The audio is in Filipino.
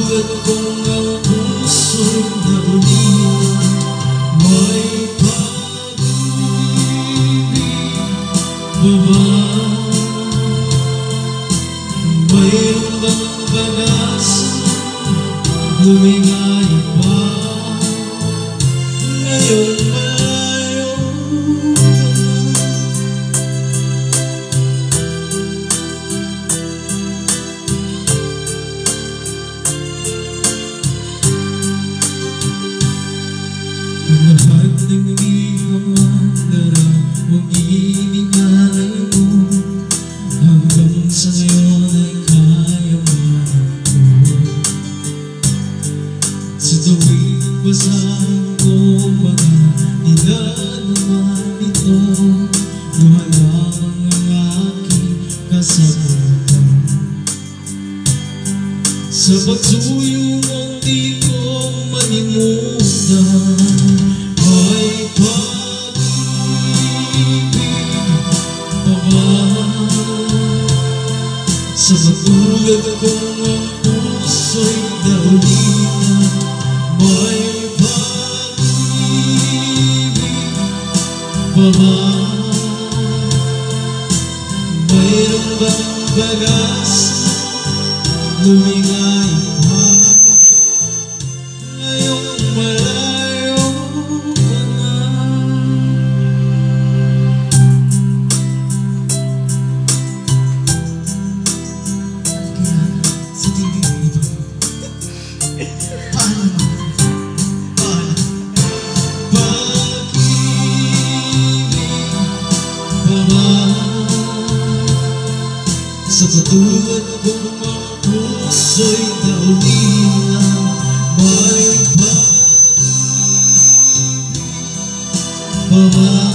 katulad kong ang puso'y naulihan. May pag-ibig ba ba? Mayroon bang pag-asa? Lumingay pa ngayon malayo ka na. Ang lahat ng iyong mandara, huwag iningalay mo. Hanggang sa ngayon ay kaya man ako. Sa tuwing basahin ko mga ilan naman ito, luha lamang ang aking kasagutan. Sa pagsuyo mong di ko manimutan. May pag-ibig pa ba? Sa katulad kong ang puso'y naulihan. May pag-ibig pa ba? Mayroon bang pag-asa? Lumingay pa ngayong malayo ka na. Kaya sa tingin ito, paano naman? Pag-ibig pa ba? Sa katulad kong ang puso'y naulihan. May pag-ibig pa ba?